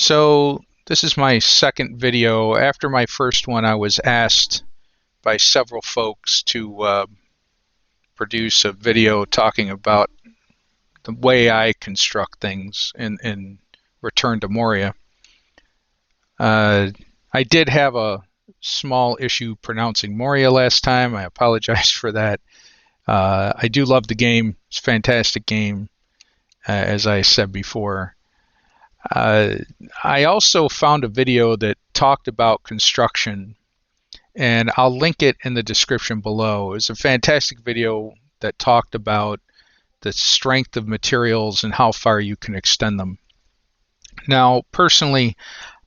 So this is my second video. After my first one, I was asked by several folks to produce a video talking about the way I construct things in Return to Moria. I did have a small issue pronouncing Moria last time. I apologize for that. I do love the game. It's a fantastic game, as I said before. I also found a video that talked about construction, and I'll link it in the description below. It's a fantastic video that talked about the strength of materials and how far you can extend them. Now, personally,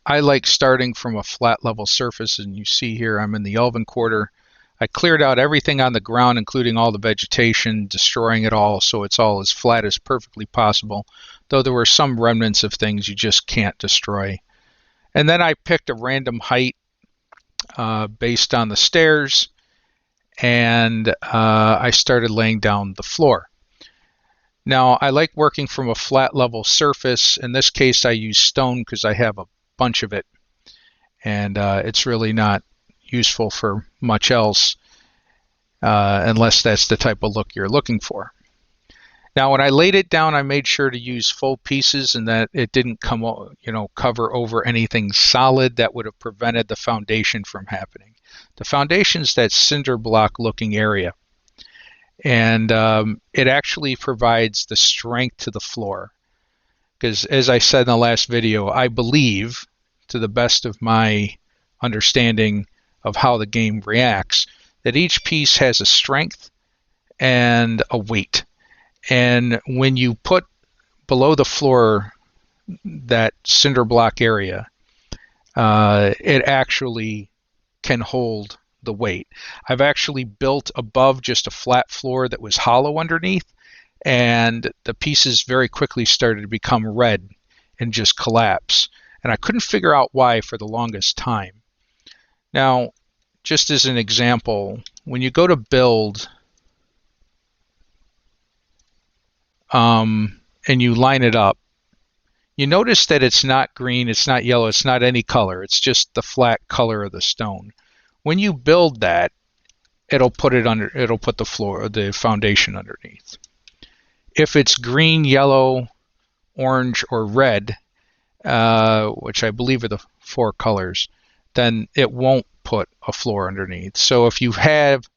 I like starting from a flat level surface, and you see here I'm in the Elven Quarter. I cleared out everything on the ground, including all the vegetation, destroying it all so it's all as flat as perfectly possible, though there were some remnants of things you just can't destroy. And then I picked a random height based on the stairs, and I started laying down the floor. Now, I like working from a flat level surface. In this case, I use stone because I have a bunch of it, and it's really not useful for much else unless that's the type of look you're looking for. Now, when I laid it down, I made sure to use full pieces and that it didn't cover over anything solid that would have prevented the foundation from happening. The foundation's that cinder block looking area, and it actually provides the strength to the floor. Because as I said in the last video, I believe, to the best of my understanding of how the game reacts, that each piece has a strength and a weight. And when you put below the floor that cinder block area, it actually can hold the weight. I've actually built above just a flat floor that was hollow underneath, and the pieces very quickly started to become red and just collapse. And I couldn't figure out why for the longest time. Now, just as an example, when you go to build and you line it up, you notice that it's not green, it's not yellow, it's not any color. It's just the flat color of the stone. When you build that, it'll put the foundation underneath. If it's green, yellow, orange, or red, which I believe are the four colors, then it won't put a floor underneath. So if you have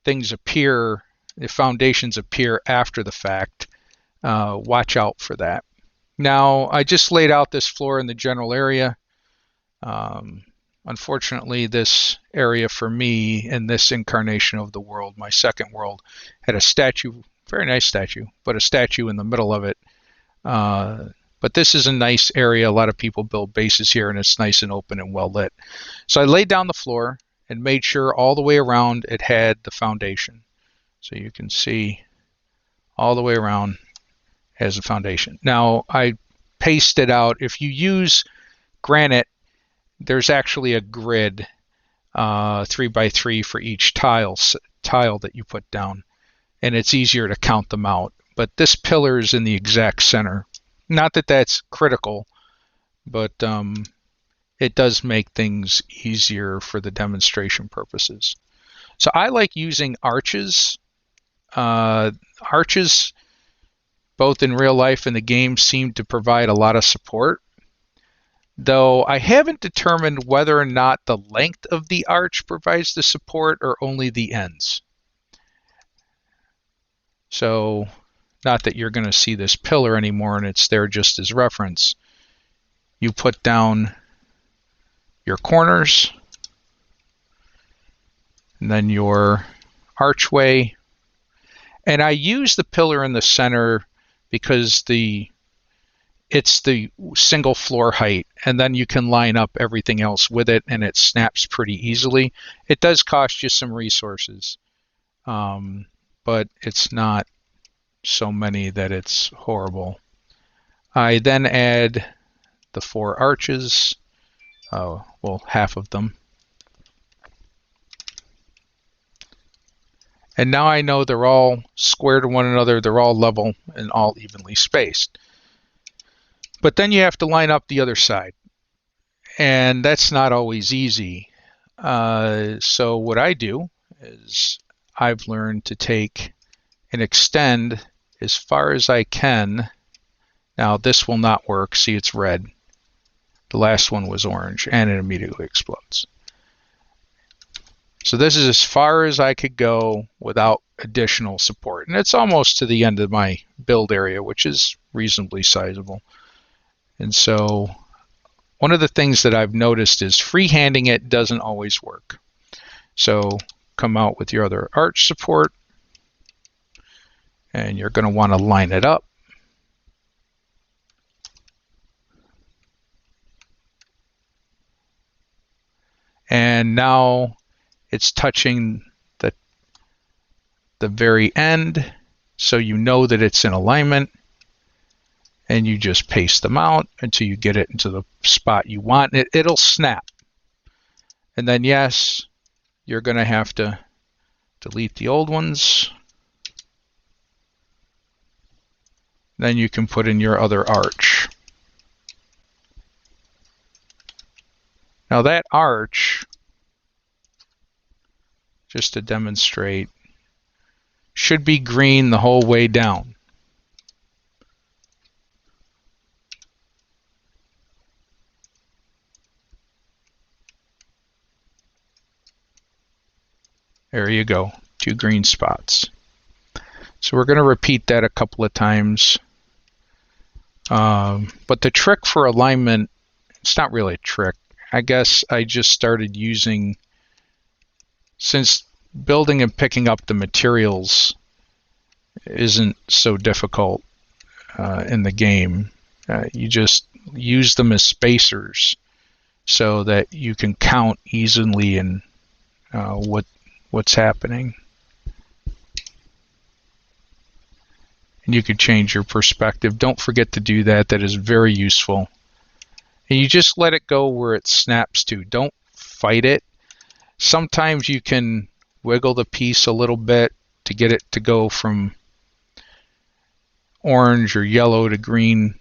things appear, the foundations appear after the fact, watch out for that. Now, I just laid out this floor in the general area. Unfortunately, this area for me in this incarnation of the world, my second world, had a statue, very nice statue, but a statue in the middle of it. But this is a nice area. A lot of people build bases here, and it's nice and open and well lit. So I laid down the floor and made sure all the way around it had the foundation. So you can see all the way around has a foundation. Now, I pasted out. If you use granite, there's actually a grid, 3x3 for each tile that you put down, and it's easier to count them out. But this pillar is in the exact center. Not that that's critical, but it does make things easier for the demonstration purposes. So I like using arches. Arches, both in real life and the game, seem to provide a lot of support, though I haven't determined whether or not the length of the arch provides the support or only the ends. So, not that you're going to see this pillar anymore and it's there just as reference. You put down your corners, and then your archway. And I use the pillar in the center because it's the single floor height, and then you can line up everything else with it, and it snaps pretty easily. It does cost you some resources, but it's not so many that it's horrible. I then add the four arches, well, half of them. And now I know they're all square to one another, they're all level and all evenly spaced. But then you have to line up the other side, and that's not always easy. So what I do is I've learned to take and extend as far as I can. Now this will not work. See, it's red. The last one was orange, and it immediately explodes. So this is as far as I could go without additional support. And it's almost to the end of my build area, which is reasonably sizable. And so one of the things that I've noticed is freehanding it doesn't always work. So come out with your other arch support, and you're going to want to line it up. And now it's touching the very end, so you know that it's in alignment, and you just paste them out until you get it into the spot you want. It'll snap. And then yes, you're going to have to delete the old ones. Then you can put in your other arch. Now that arch, just to demonstrate, should be green the whole way down. There you go, 2 green spots. So we're going to repeat that a couple of times. But the trick for alignment, it's not really a trick. I guess I just started using, since building and picking up the materials isn't so difficult in the game, you just use them as spacers so that you can count easily in what's happening. And you can change your perspective. Don't forget to do that. That is very useful. And you just let it go where it snaps to. Don't fight it. Sometimes you can wiggle the piece a little bit to get it to go from orange or yellow to green.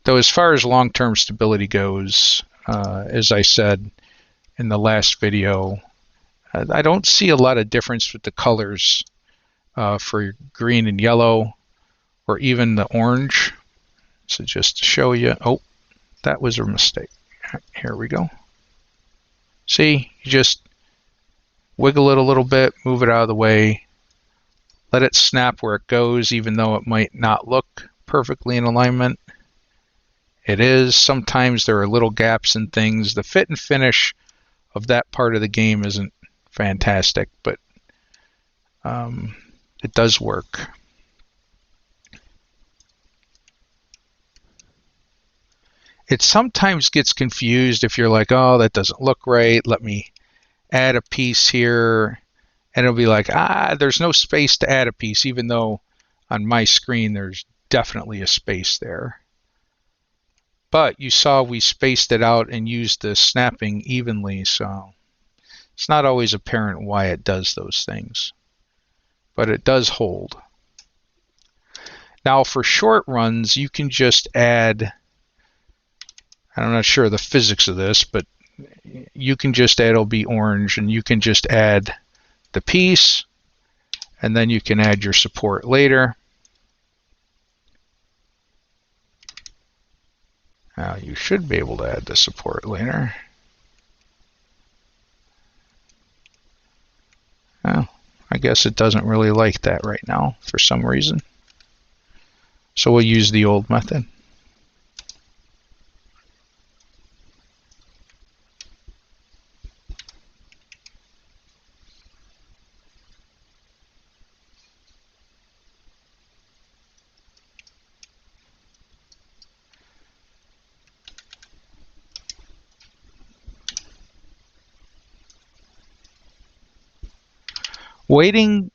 Though as far as long-term stability goes, as I said in the last video, I don't see a lot of difference with the colors for green and yellow, or even the orange. So just to show you, oh, that was a mistake. Here we go. See, you just wiggle it a little bit, move it out of the way, let it snap where it goes, even though it might not look perfectly in alignment. It is. Sometimes there are little gaps in things. The fit and finish of that part of the game isn't fantastic, but it does work. It sometimes gets confused if you're like, oh, that doesn't look right. Let me add a piece here. And it'll be like, there's no space to add a piece, even though on my screen there's definitely a space there. But you saw we spaced it out and used the snapping evenly, so it's not always apparent why it does those things. But it does hold. Now for short runs, you can just add, I'm not sure the physics of this, but you can just add, it'll be orange, and you can just add the piece, and then you can add your support later. Now you should be able to add the support later. Well, I guess it doesn't really like that right now for some reason. So we'll use the old method. Waiting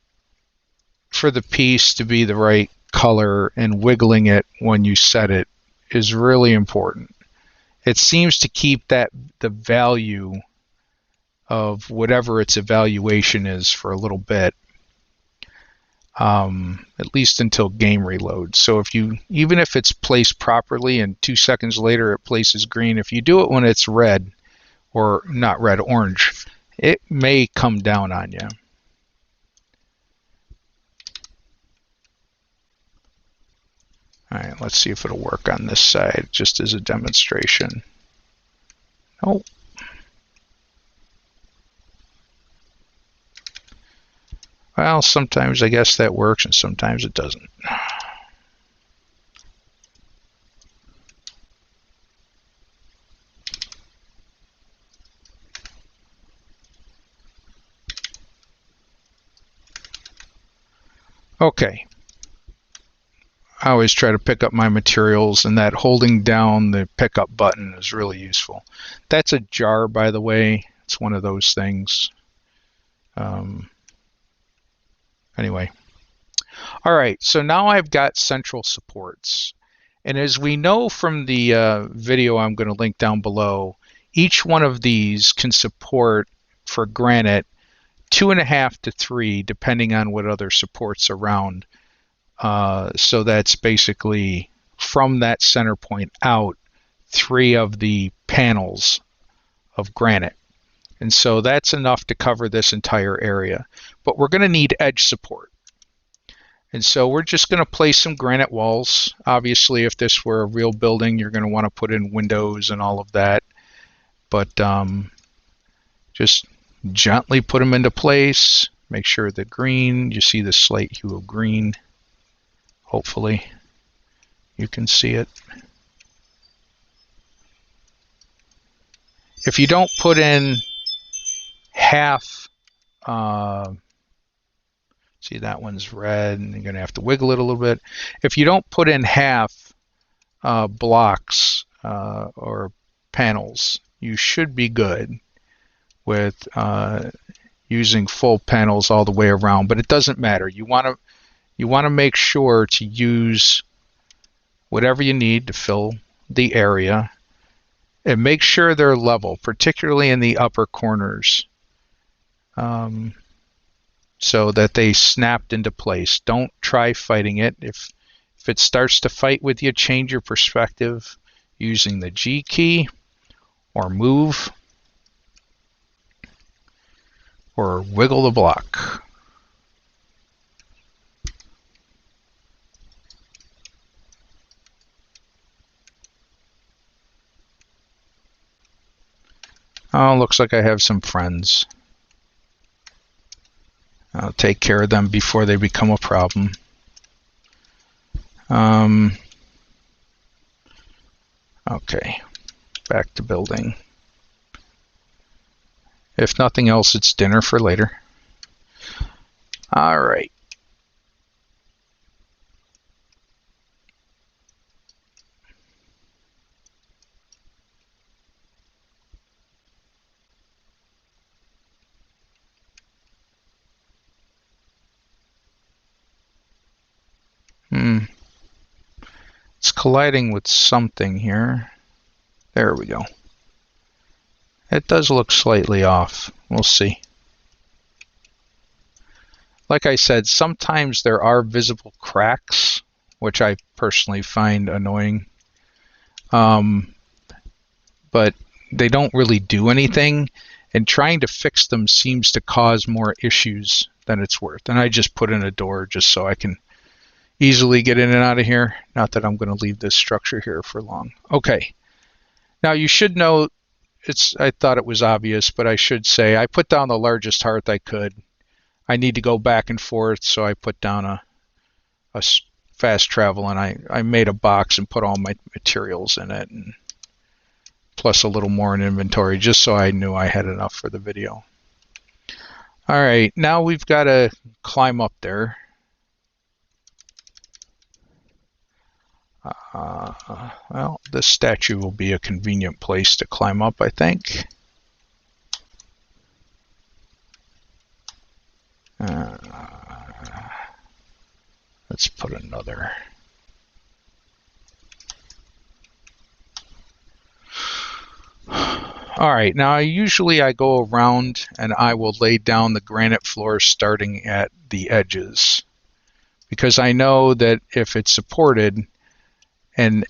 for the piece to be the right color and wiggling it when you set it is really important. It seems to keep the value of whatever its evaluation is for a little bit. at least until game reloads. So if you, even if it's placed properly and 2 seconds later it places green, if you do it when it's red, or not red, orange, it may come down on you. All right, let's see if it'll work on this side, just as a demonstration. Oh. Well, sometimes I guess that works and sometimes it doesn't. Okay. I always try to pick up my materials, and that holding down the pickup button is really useful. That's a jar, by the way. It's one of those things. Anyway. All right, so now I've got central supports. And as we know from the video I'm going to link down below, each one of these can support, for granite, 2.5 to 3, depending on what other supports around. So that's basically from that center point out 3 of the panels of granite. And so that's enough to cover this entire area. But we're going to need edge support. And so we're just going to place some granite walls. Obviously, if this were a real building, you're going to want to put in windows and all of that. But just gently put them into place. Make sure the green, you see the slight hue of green. Hopefully you can see it. If you don't put in half, see that one's red and you're going to have to wiggle it a little bit. If you don't put in half blocks or panels, you should be good with using full panels all the way around, but it doesn't matter. You want to make sure to use whatever you need to fill the area, and make sure they're level, particularly in the upper corners, so that they snapped into place. Don't try fighting it. If it starts to fight with you, change your perspective using the G key, or move, or wiggle the block. Oh, looks like I have some friends. I'll take care of them before they become a problem. Okay, back to building. If nothing else, it's dinner for later. All right. It's colliding with something here. There we go. It does look slightly off. We'll see. Like I said, sometimes there are visible cracks, which I personally find annoying. But they don't really do anything, and trying to fix them seems to cause more issues than it's worth. And I just put in a door just so I can easily get in and out of here. Not that I'm going to leave this structure here for long. Okay. Now you should know, I thought it was obvious, but I should say I put down the largest hearth I could. I need to go back and forth, so I put down a fast travel, and I made a box and put all my materials in it, and plus a little more in inventory, just so I knew I had enough for the video. All right, now we've got to climb up there. Well, this statue will be a convenient place to climb up, I think. Let's put another. All right, now usually I go around and I will lay down the granite floor starting at the edges. because I know that if it's supported, and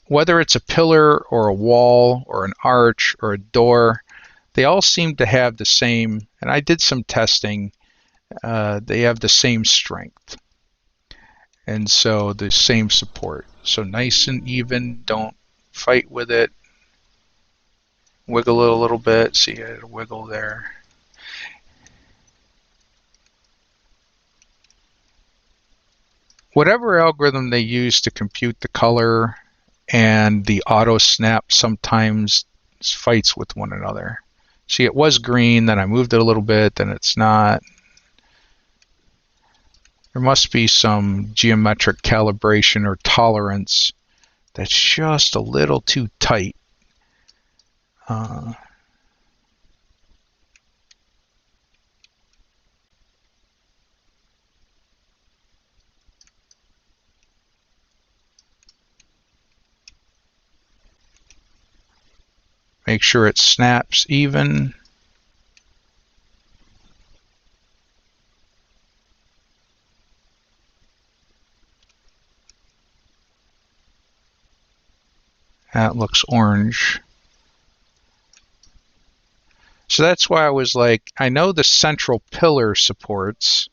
whether it's a pillar or a wall or an arch or a door, they all seem to have the same, and I did some testing, they have the same strength. And so the same support. So nice and even, don't fight with it. Wiggle it a little bit, see it wiggle there. Whatever algorithm they use to compute the color and the auto snap sometimes fights with one another. See, it was green, then I moved it a little bit, then it's not. There must be some geometric calibration or tolerance that's just a little too tight. Make sure it snaps even. That looks orange. So that's why I was like, I know the central pillar supports.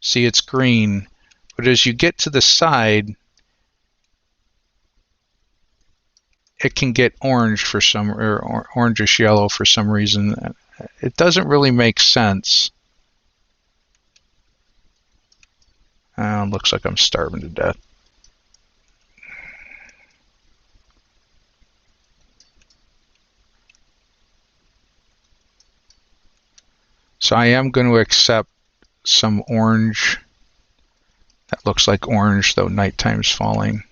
See, it's green. But as you get to the side, it can get orange for some, or orangish yellow for some reason. It doesn't really make sense. Looks like I'm starving to death. So I am going to accept some orange. That looks like orange, though nighttime's falling.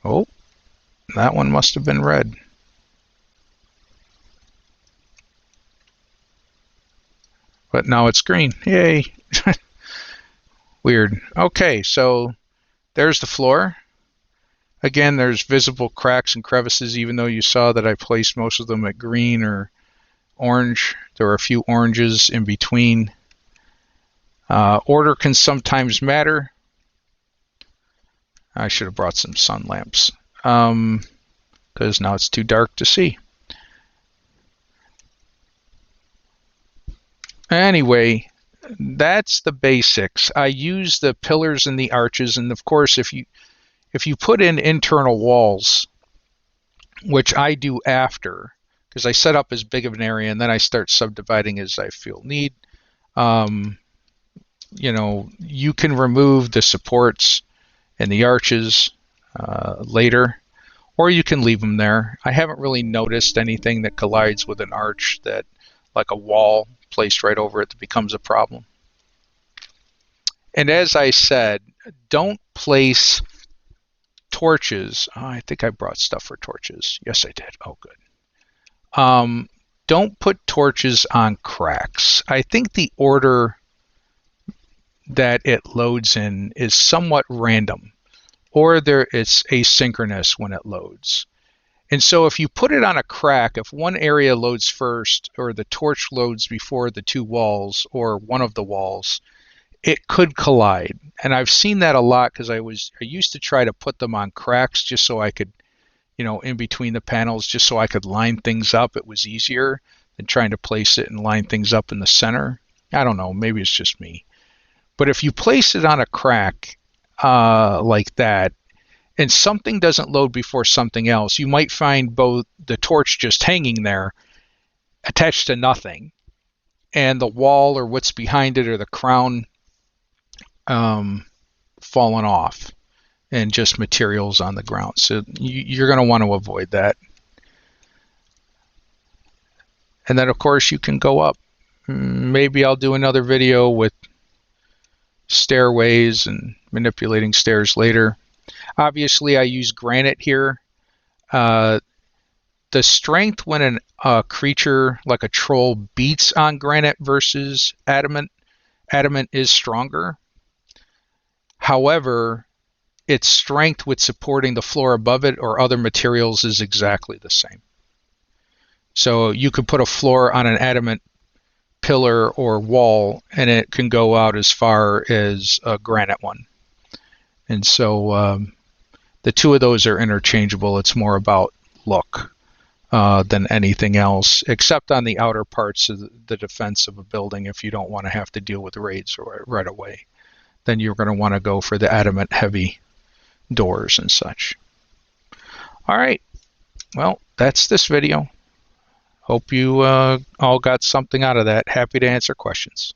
Oh, that one must have been red. But now it's green. Yay. Weird. Okay, so there's the floor. Again, there's visible cracks and crevices, even though you saw that I placed most of them at green or orange. There are a few oranges in between. Order can sometimes matter. I should have brought some sun lamps, because now it's too dark to see. Anyway, that's the basics. I use the pillars and the arches, and of course, if you put in internal walls, which I do after, because I set up as big of an area and then I start subdividing as I feel need. You can remove the supports and the arches later, or you can leave them there. I haven't really noticed anything that collides with an arch that, like a wall placed right over it, that becomes a problem. And as I said, don't place torches. Oh, I think I brought stuff for torches. Yes, I did. Oh, good. Don't put torches on cracks. I think the order that it loads in is somewhat random, or it's asynchronous when it loads. And so if you put it on a crack, if one area loads first, or the torch loads before the two walls or one of the walls, it could collide. And I've seen that a lot because I used to try to put them on cracks just so I could, in between the panels, just so I could line things up. It was easier than trying to place it and line things up in the center. I don't know, maybe it's just me. But if you place it on a crack like that, and something doesn't load before something else, you might find both the torch just hanging there, attached to nothing, and the wall or what's behind it or the crown fallen off, and just materials on the ground. So you're going to want to avoid that. And then, of course, you can go up. Maybe I'll do another video with stairways and manipulating stairs later. Obviously, I use granite here. The strength when a creature like a troll beats on granite versus adamant is stronger. However, its strength with supporting the floor above it or other materials is exactly the same. So you could put a floor on an adamant pillar or wall, and it can go out as far as a granite one. And so the two of those are interchangeable. It's more about look than anything else, except on the outer parts of the defense of a building. If you don't want to have to deal with raids right away, then you're going to want to go for the Adamat heavy doors and such. All right, well, that's this video. Hope you all got something out of that. Happy to answer questions.